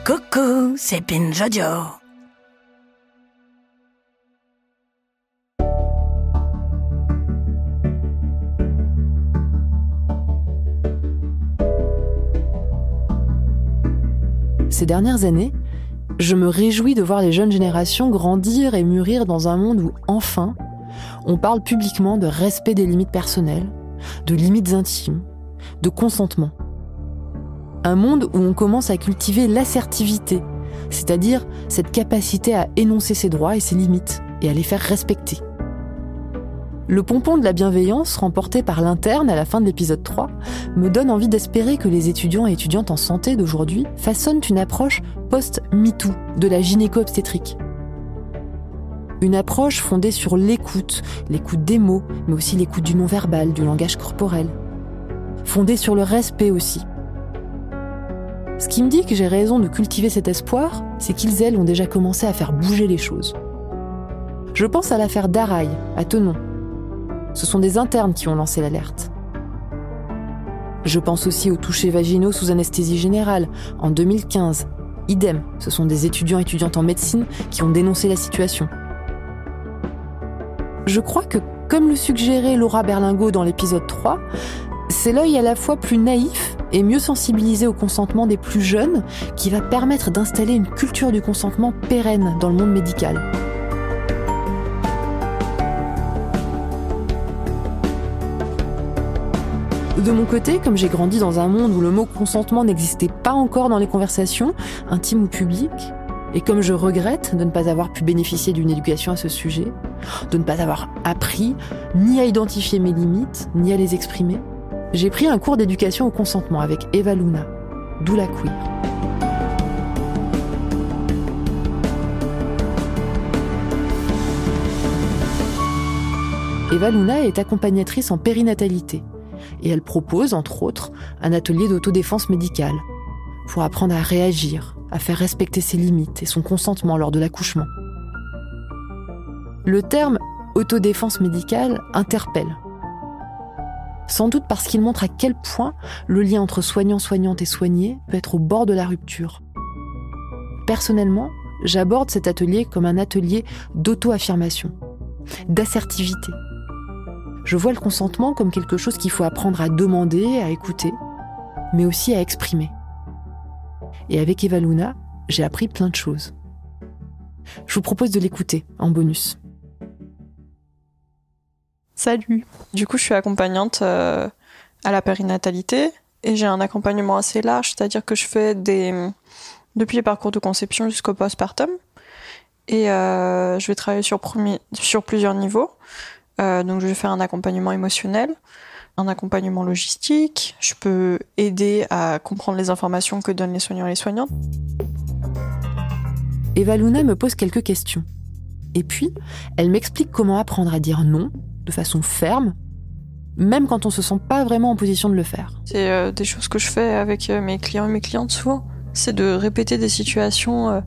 Coucou, c'est Binge Audio. Ces dernières années, je me réjouis de voir les jeunes générations grandir et mûrir dans un monde où, enfin, on parle publiquement de respect des limites personnelles, de limites intimes, de consentement. Un monde où on commence à cultiver l'assertivité, c'est-à-dire cette capacité à énoncer ses droits et ses limites, et à les faire respecter. Le pompon de la bienveillance, remporté par l'interne à la fin de l'épisode 3, me donne envie d'espérer que les étudiants et étudiantes en santé d'aujourd'hui façonnent une approche post-MeToo de la gynéco-obstétrique. Une approche fondée sur l'écoute des mots, mais aussi l'écoute du non-verbal, du langage corporel. Fondée sur le respect aussi. Ce qui me dit que j'ai raison de cultiver cet espoir, c'est qu'ils, elles, ont déjà commencé à faire bouger les choses. Je pense à l'affaire Daraï, à Thonon. Ce sont des internes qui ont lancé l'alerte. Je pense aussi aux touchés vaginaux sous anesthésie générale, en 2015. Idem, ce sont des étudiants et étudiantes en médecine qui ont dénoncé la situation. Je crois que, comme le suggérait Laura Berlingot dans l'épisode 3, c'est l'œil à la fois plus naïf et mieux sensibilisé au consentement des plus jeunes qui va permettre d'installer une culture du consentement pérenne dans le monde médical. De mon côté, comme j'ai grandi dans un monde où le mot consentement n'existait pas encore dans les conversations, intimes ou publiques, et comme je regrette de ne pas avoir pu bénéficier d'une éducation à ce sujet, de ne pas avoir appris ni à identifier mes limites, ni à les exprimer, j'ai pris un cours d'éducation au consentement avec Eva Luna, d'où la queer. Eva Luna est accompagnatrice en périnatalité et elle propose, entre autres, un atelier d'autodéfense médicale pour apprendre à réagir, à faire respecter ses limites et son consentement lors de l'accouchement. Le terme autodéfense médicale interpelle. Sans doute parce qu'il montre à quel point le lien entre soignant, soignante et soigné peut être au bord de la rupture. Personnellement, j'aborde cet atelier comme un atelier d'auto-affirmation, d'assertivité. Je vois le consentement comme quelque chose qu'il faut apprendre à demander, à écouter, mais aussi à exprimer. Et avec Eva Luna, j'ai appris plein de choses. Je vous propose de l'écouter en bonus. Salut. Du coup, je suis accompagnante à la périnatalité et j'ai un accompagnement assez large, c'est-à-dire que je fais depuis les parcours de conception jusqu'au postpartum et je vais travailler sur plusieurs niveaux. Donc, je vais faire un accompagnement émotionnel, un accompagnement logistique. Je peux aider à comprendre les informations que donnent les soignants et les soignantes. Eva Luna me pose quelques questions. Et puis, elle m'explique comment apprendre à dire non de façon ferme, même quand on se sent pas vraiment en position de le faire. C'est des choses que je fais avec mes clients et mes clientes souvent. C'est de répéter des situations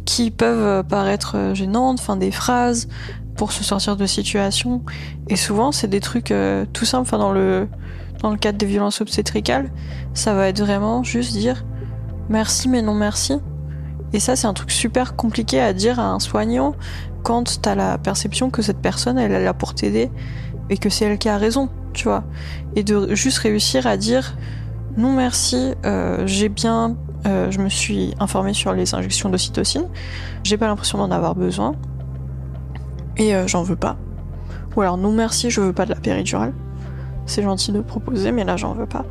qui peuvent paraître gênantes, des phrases pour se sortir de situations. Et souvent, c'est des trucs tout simples. Dans le cadre des violences obstétricales, ça va être vraiment juste dire merci mais non merci. Et ça, c'est un truc super compliqué à dire à un soignant quand t'as la perception que cette personne, elle est là pour t'aider et que c'est elle qui a raison, tu vois. Et de juste réussir à dire non merci, je me suis informée sur les injections d'ocytocine, j'ai pas l'impression d'en avoir besoin et j'en veux pas. Ou alors non merci, je veux pas de la péridurale. C'est gentil de proposer, mais là j'en veux pas.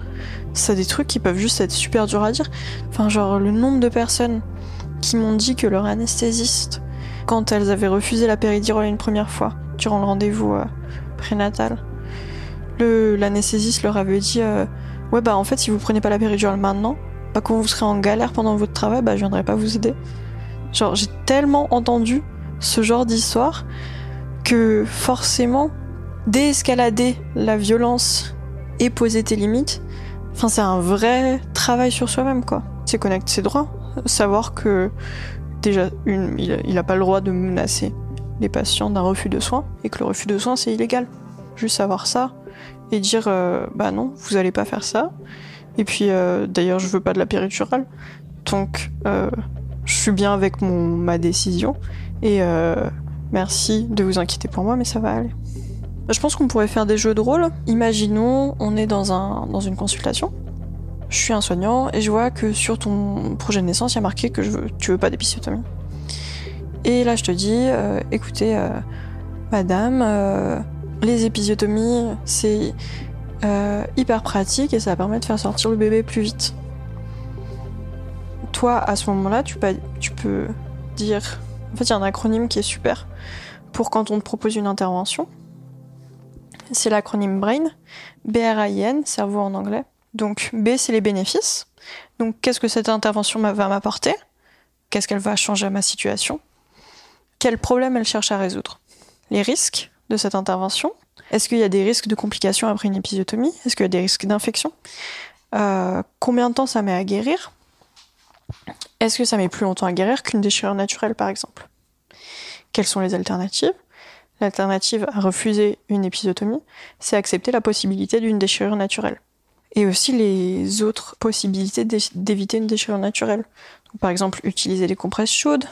C'est des trucs qui peuvent juste être super durs à dire. Le nombre de personnes qui m'ont dit que leur anesthésiste, quand elles avaient refusé la péridurale une première fois, durant le rendez-vous prénatal, l'anesthésiste leur avait dit en fait, si vous prenez pas la péridurale maintenant, quand vous serez en galère pendant votre travail, je viendrai pas vous aider. J'ai tellement entendu ce genre d'histoire que forcément, déescalader la violence et poser tes limites, c'est un vrai travail sur soi-même, quoi. C'est connaître ses droits, savoir que déjà, il n'a pas le droit de menacer les patients d'un refus de soins et que le refus de soins, c'est illégal. Juste savoir ça et dire non, vous allez pas faire ça. Et puis, d'ailleurs, je veux pas de la péridurale. Donc, je suis bien avec ma décision. Et merci de vous inquiéter pour moi, mais ça va aller. Je pense qu'on pourrait faire des jeux de rôle. Imaginons, on est dans une consultation. Je suis un soignant et je vois que sur ton projet de naissance, il y a marqué que tu veux pas d'épisiotomie. Et là, je te dis, écoutez, madame, les épisiotomies, c'est hyper pratique et ça permet de faire sortir le bébé plus vite. Toi, à ce moment-là, tu peux dire... En fait, il y a un acronyme qui est super pour quand on te propose une intervention. C'est l'acronyme BRAIN, B-R-A-I-N, cerveau en anglais. Donc B, c'est les bénéfices. Donc qu'est-ce que cette intervention va m'apporter? Qu'est-ce qu'elle va changer à ma situation? Quel problème elle cherche à résoudre? Les risques de cette intervention. Est-ce qu'il y a des risques de complications après une épisiotomie? Est-ce qu'il y a des risques d'infection? Combien de temps ça met à guérir? Est-ce que ça met plus longtemps à guérir qu'une déchirure naturelle, par exemple? Quelles sont les alternatives? L'alternative à refuser une épisiotomie, c'est accepter la possibilité d'une déchirure naturelle. Et aussi les autres possibilités d'éviter une déchirure naturelle. Donc, par exemple, utiliser des compresses chaudes,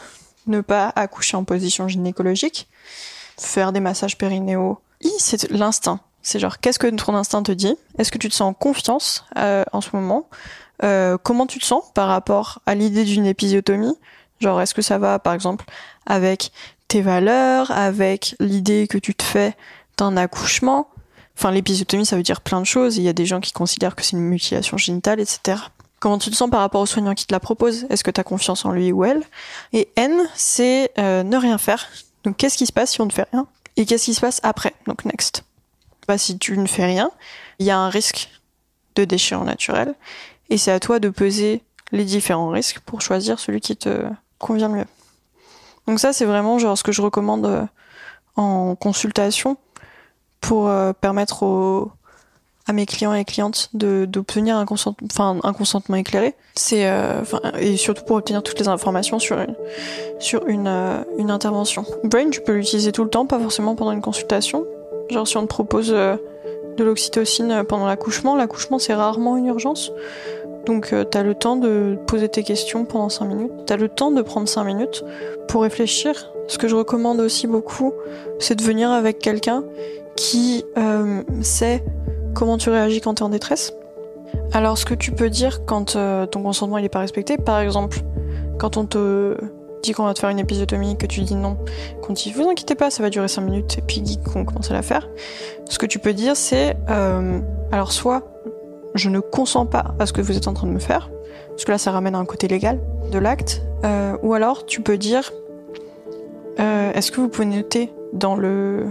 ne pas accoucher en position gynécologique, faire des massages périnéaux. C'est l'instinct. C'est genre, qu'est-ce que ton instinct te dit? Est-ce que tu te sens en confiance en ce moment? Comment tu te sens par rapport à l'idée d'une épisiotomie? Genre, est-ce que ça va, par exemple, avec tes valeurs, avec l'idée que tu te fais d'un accouchement? Enfin, l'épisiotomie, ça veut dire plein de choses. Il y a des gens qui considèrent que c'est une mutilation génitale, etc. Comment tu te sens par rapport au soignant qui te la propose? Est-ce que tu as confiance en lui ou elle? Et N, c'est ne rien faire. Donc, qu'est-ce qui se passe si on ne fait rien? Et qu'est-ce qui se passe après? Donc, next. Si tu ne fais rien, il y a un risque de déchirure naturelle. Et c'est à toi de peser les différents risques pour choisir celui qui te convient le mieux. Donc ça, c'est vraiment genre ce que je recommande en consultation pour permettre à mes clients et clientes d'obtenir un consentement éclairé. Et surtout pour obtenir toutes les informations sur une intervention. Brain, tu peux l'utiliser tout le temps, pas forcément pendant une consultation. Genre si on te propose de l'oxytocine pendant l'accouchement c'est rarement une urgence. Donc t'as le temps de poser tes questions pendant 5 minutes. T'as le temps de prendre 5 minutes pour réfléchir. Ce que je recommande aussi beaucoup, c'est de venir avec quelqu'un qui sait comment tu réagis quand t'es en détresse. Alors ce que tu peux dire quand ton consentement il est pas respecté, par exemple, quand on te dit qu'on va te faire une épisiotomie, que tu dis non, qu'on dit vous inquiétez pas, ça va durer 5 minutes, et puis qu'on commence à la faire, ce que tu peux dire c'est alors soit je ne consens pas à ce que vous êtes en train de me faire, parce que là ça ramène à un côté légal de l'acte, ou alors tu peux dire est-ce que vous pouvez noter dans le...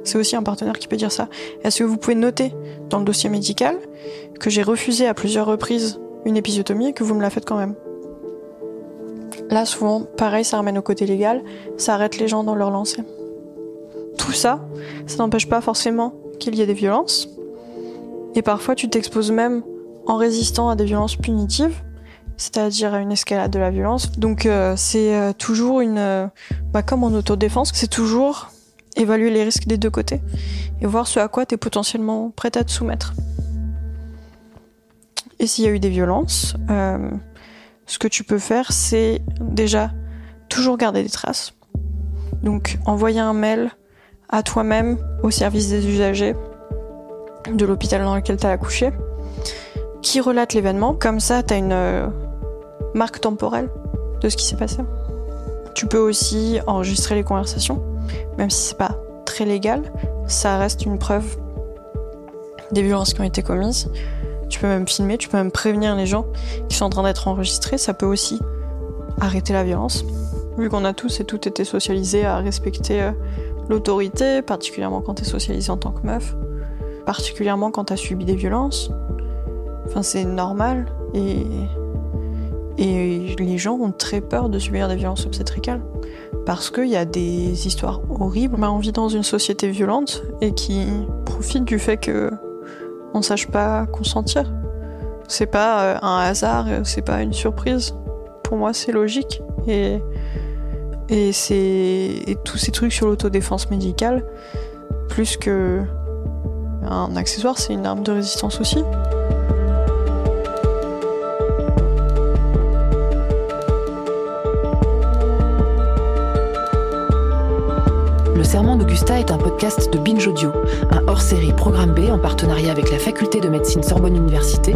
C'est aussi un partenaire qui peut dire ça. Est-ce que vous pouvez noter dans le dossier médical que j'ai refusé à plusieurs reprises une épisiotomie et que vous me la faites quand même? Là, souvent, pareil, ça ramène au côté légal, ça arrête les gens dans leur lancée. Tout ça, ça n'empêche pas forcément qu'il y ait des violences. Et parfois, tu t'exposes même en résistant à des violences punitives, c'est-à-dire à une escalade de la violence. Donc, c'est toujours comme en autodéfense, c'est toujours évaluer les risques des deux côtés et voir ce à quoi tu es potentiellement prête à te soumettre. Et s'il y a eu des violences, ce que tu peux faire, c'est déjà toujours garder des traces. Donc envoyer un mail à toi-même, au service des usagers de l'hôpital dans lequel tu as accouché, qui relate l'événement. Comme ça, tu as une marque temporelle de ce qui s'est passé. Tu peux aussi enregistrer les conversations, même si c'est pas très légal, ça reste une preuve des violences qui ont été commises. Tu peux même filmer, tu peux même prévenir les gens qui sont en train d'être enregistrés, ça peut aussi arrêter la violence. Vu qu'on a tous et toutes été socialisés à respecter l'autorité, particulièrement quand t'es socialisé en tant que meuf, particulièrement quand t'as subi des violences, enfin c'est normal et les gens ont très peur de subir des violences obstétricales parce qu'il y a des histoires horribles. On vit dans une société violente et qui profite du fait que on ne sache pas consentir. C'est pas un hasard, c'est pas une surprise. Pour moi, c'est logique. Et tous ces trucs sur l'autodéfense médicale, plus que un accessoire, c'est une arme de résistance aussi. Augusta est un podcast de Binge Audio, un hors-série Programme B en partenariat avec la faculté de médecine Sorbonne Université,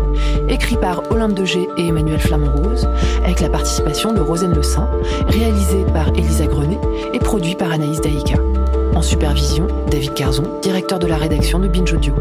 écrit par Olympe de G et Emmanuel Flamand-Rose, avec la participation de Rosane Le Saint, réalisé par Elisa Grenet et produit par Anaïs Daïka. En supervision, David Carzon, directeur de la rédaction de Binge Audio.